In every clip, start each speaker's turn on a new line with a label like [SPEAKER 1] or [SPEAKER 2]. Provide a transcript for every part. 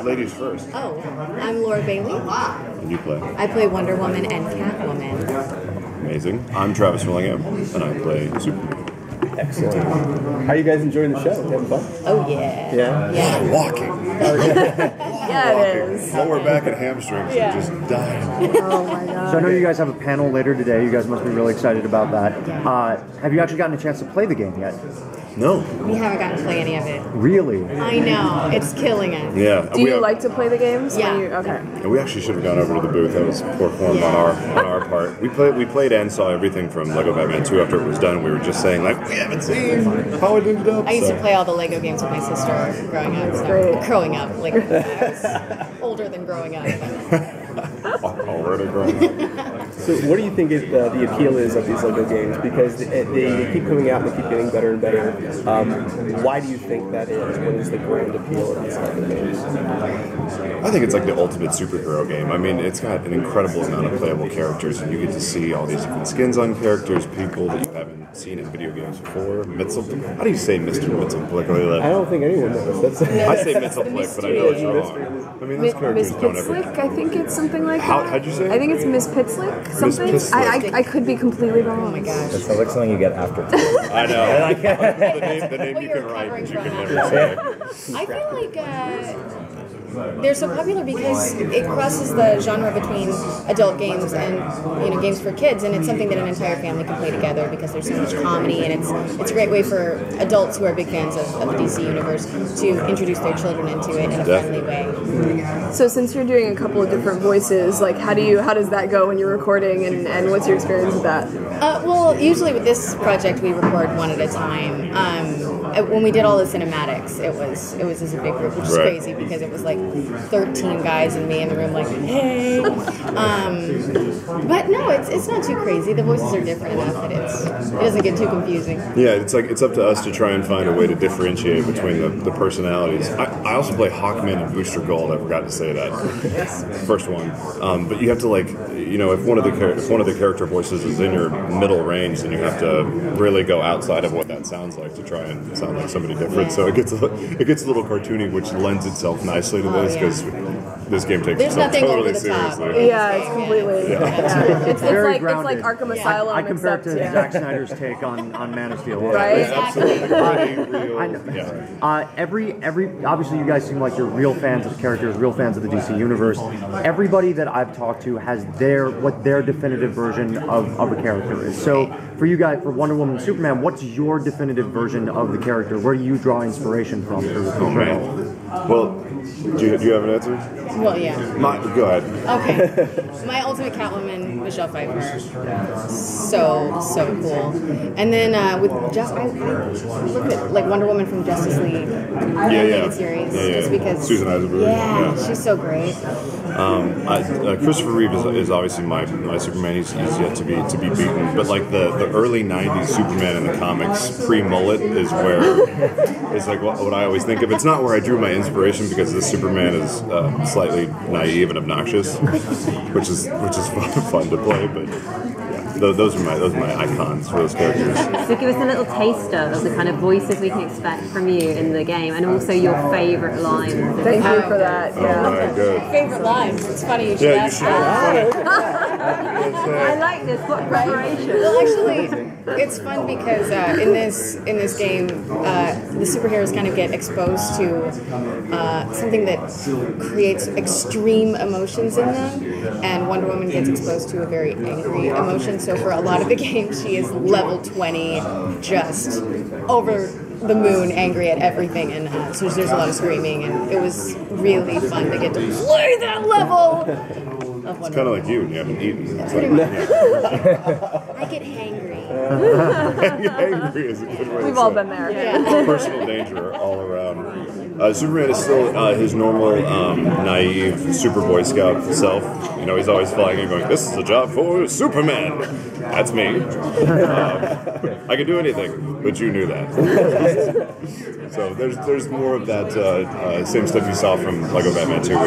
[SPEAKER 1] Ladies first.
[SPEAKER 2] Oh, I'm Laura Bailey.
[SPEAKER 1] And you play?
[SPEAKER 2] I play Wonder Woman and Catwoman.
[SPEAKER 1] Amazing. I'm Travis Willingham, and I play Superman.
[SPEAKER 3] Excellent. How are you guys enjoying the show? You having fun?
[SPEAKER 2] Oh, yeah.
[SPEAKER 3] Yeah?
[SPEAKER 2] Yeah.
[SPEAKER 1] Walking.
[SPEAKER 2] Yeah, it is.
[SPEAKER 1] Lower back and hamstrings are just dying.
[SPEAKER 2] Oh, my God.
[SPEAKER 4] So I know you guys have a panel later today. You guys must be really excited about that. Have you actually gotten a chance to play the game yet?
[SPEAKER 1] No.
[SPEAKER 2] We haven't gotten to play any of it.
[SPEAKER 4] Really?
[SPEAKER 2] I know. It's killing us.
[SPEAKER 1] Yeah.
[SPEAKER 5] Do you like to play the games?
[SPEAKER 2] Yeah.
[SPEAKER 5] Okay.
[SPEAKER 1] And we actually should have gone over to the booth. That was poor form on our part. We played and saw everything from Lego Batman 2 after it was done. We were just saying, like, we haven't seen how it ended up.
[SPEAKER 2] I used to play all the Lego games with my sister growing up. So growing up. Like, I was older than growing up.
[SPEAKER 1] Already growing up.
[SPEAKER 3] So what do you think is the appeal is of these Lego games? Because they keep coming out and they keep getting better and better. Why do you think that is? What is the grand appeal of these Lego games?
[SPEAKER 1] I think it's like the ultimate superhero game. I mean, it's got an incredible amount of playable characters, and you get to see all these different skins on characters, people that you haven't seen in video games before. How do you say Mr. Mitzelblick?
[SPEAKER 3] I don't think anyone knows.
[SPEAKER 1] I say Mitzelblick, but I know it's wrong. I mean, those characters
[SPEAKER 5] Miss
[SPEAKER 1] don't ever...
[SPEAKER 5] Pitzlick? I think it's something like that.
[SPEAKER 1] How'd you say?
[SPEAKER 5] I think it's Miss Pitzlick. Something.
[SPEAKER 1] Pitzlick.
[SPEAKER 5] I could be completely wrong.
[SPEAKER 2] Oh, my gosh.
[SPEAKER 6] That sounds like something you get after.
[SPEAKER 1] I know. the name you can write, but you can never say.
[SPEAKER 2] I feel like they're so popular because it crosses the genre between adult games and games for kids, and it's something that an entire family can play together because there's so much comedy, and it's a great way for adults who are big fans of the DC universe to introduce their children into it in a friendly way.
[SPEAKER 5] So since you're doing a couple of different voices, like how does that go when you're recording, and what's your experience with that?
[SPEAKER 2] Well, usually with this project we record one at a time. When we did all the cinematics, it was as a big group, which is crazy because it was like 13 guys and me in the room like, hey. But no, it's not too crazy. The voices are different enough that it doesn't get too confusing.
[SPEAKER 1] Yeah, it's up to us to try and find a way to differentiate between the personalities. I also play Hawkman and Booster Gold. I forgot to say that. First one. But you have to if one of the character voices is in your middle range, then you have to really go outside of what that sounds like to try and sound like somebody different. So it gets a little cartoony, which lends itself nicely to this because this game takes itself totally seriously.
[SPEAKER 5] Yeah, it's completely. Yeah. It's like Arkham Asylum.
[SPEAKER 4] I compare it to Zack Snyder's take on Man of Steel.
[SPEAKER 5] Right?
[SPEAKER 1] Absolutely.
[SPEAKER 4] I know. Every obviously you guys seem like you're real fans of the characters, real fans of the DC universe. Everybody that I've talked to has what their definitive version of a character is. So for you guys, for Wonder Woman and Superman, what's your definitive version of the character? Where do you draw inspiration from?
[SPEAKER 1] Oh man. Well, do you have an answer?
[SPEAKER 2] Well, yeah.
[SPEAKER 1] Go ahead.
[SPEAKER 2] Okay. My ultimate Catwoman, Michelle Pfeiffer. So cool. And then with I look at like Wonder Woman from Justice League.
[SPEAKER 1] Yeah.
[SPEAKER 2] Series.
[SPEAKER 1] Yeah.
[SPEAKER 2] Just because
[SPEAKER 1] Susan Eisenberg.
[SPEAKER 2] Yeah, she's so great.
[SPEAKER 1] Christopher Reeve is obviously my Superman. He's yet to be beaten. But like the early '90s Superman in the comics, pre-mullet, is like what I always think of. It's not where I drew my inspiration because this Superman is slightly naive and obnoxious, which is fun to play. But yeah, those are my icons for those characters.
[SPEAKER 7] So give us a little taster of the kind of voices we can expect from you in the game, and also your favourite lines.
[SPEAKER 5] Thank you for that. Yeah.
[SPEAKER 1] All right, good.
[SPEAKER 2] Favorite lines. It's funny you should ask that.
[SPEAKER 7] I like this. What preparation?
[SPEAKER 2] Well, actually, it's fun because in this game, the superheroes kind of get exposed to something that creates extreme emotions in them, and Wonder Woman gets exposed to a very angry emotion. So for a lot of the game, she is level 20, just over the moon, angry at everything, and so there's a lot of screaming, and it was really fun to get to play that level.
[SPEAKER 1] It's kind of like you when you haven't eaten.
[SPEAKER 2] I get hangry.
[SPEAKER 1] Angry is a good way.
[SPEAKER 5] We've all been there.
[SPEAKER 2] Yeah.
[SPEAKER 1] Personal danger all around. Superman is still his normal, naive Super Boy Scout self. He's always flying and going, "This is a job for Superman." That's me. I can do anything, but you knew that. So there's more of that same stuff you saw from Lego Batman 2,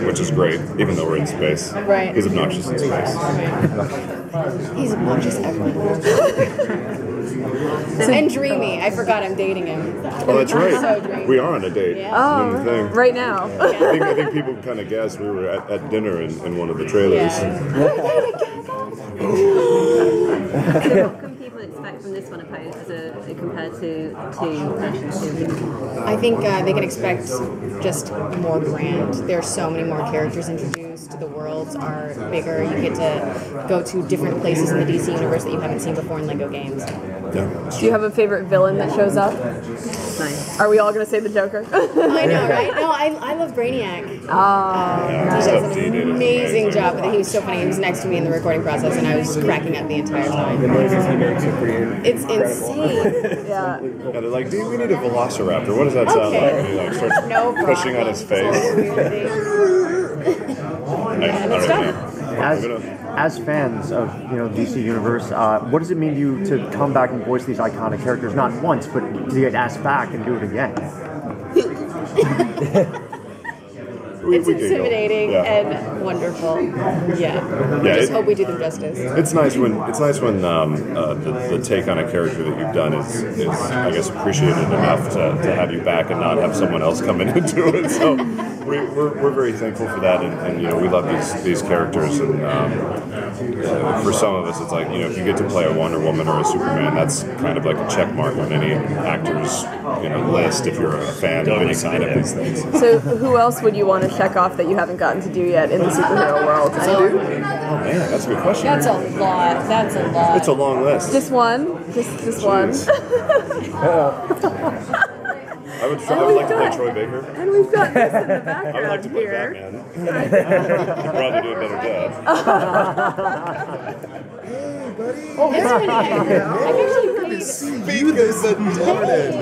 [SPEAKER 1] which is great, even though we're in space.
[SPEAKER 2] Right.
[SPEAKER 1] He's obnoxious in space.
[SPEAKER 2] Right. He's obnoxious everywhere. And dreamy. I forgot I'm dating him.
[SPEAKER 1] Oh, that's right.
[SPEAKER 2] So dreamy.
[SPEAKER 1] We are on a date.
[SPEAKER 2] Yeah.
[SPEAKER 1] Doing the thing.
[SPEAKER 5] Right now.
[SPEAKER 1] I think people kind of guessed we were at dinner in one of the trailers.
[SPEAKER 7] So what can people expect from this one compared to version 2?
[SPEAKER 2] I think they can expect just more grand. There are so many more characters introduced. The worlds are bigger. You get to go to different places in the DC universe that you haven't seen before in Lego games.
[SPEAKER 1] Yeah.
[SPEAKER 5] Do you have a favorite villain that shows up?
[SPEAKER 7] Nice.
[SPEAKER 5] Are we all going to say the Joker?
[SPEAKER 2] I know, right? No, I love Brainiac. He does an amazing job with it. He was so funny. He was next to me in the recording process, and I was cracking up the entire time.
[SPEAKER 3] The noises he makes are pretty
[SPEAKER 2] It's
[SPEAKER 3] incredible.
[SPEAKER 2] insane.
[SPEAKER 5] Yeah.
[SPEAKER 1] Yeah, they're like, dude, we need a velociraptor. What does that sound like? And he like starts
[SPEAKER 2] No
[SPEAKER 1] pushing on his face. I don't know.
[SPEAKER 4] As fans of DC Universe, what does it mean to you to come back and voice these iconic characters not once, but to get asked back and do it again?
[SPEAKER 2] It's intimidating and wonderful. Yeah. I just hope we do them justice.
[SPEAKER 1] It's nice when the take on a character that you've done is I guess appreciated enough to have you back and not have someone else coming into it. So we're very thankful for that, and we love these characters, and for some of us it's like if you get to play a Wonder Woman or a Superman, that's kind of like a check mark on any actor's list if you're a fan of any kind of these things.
[SPEAKER 5] So who else would you want to check off that you haven't gotten to do yet in the superhero world?
[SPEAKER 1] Oh man, that's a good question.
[SPEAKER 2] That's a lot. That's a lot.
[SPEAKER 1] It's a long list.
[SPEAKER 5] Just one? Just one?
[SPEAKER 1] I would like to play Troy Baker.
[SPEAKER 5] And we've got this in the
[SPEAKER 1] I would
[SPEAKER 5] background
[SPEAKER 1] like to play
[SPEAKER 5] here.
[SPEAKER 1] Batman. I'd probably do a better job.
[SPEAKER 2] Oh, that's really I've actually played.
[SPEAKER 1] Speak as a Jordan.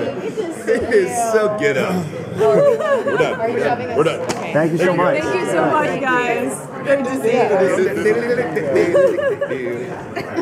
[SPEAKER 1] It is so get up. We're done.
[SPEAKER 2] Are you having us?
[SPEAKER 1] We're done.
[SPEAKER 2] Okay.
[SPEAKER 4] Thank you so much.
[SPEAKER 5] Thank you so much, guys. Good to see you.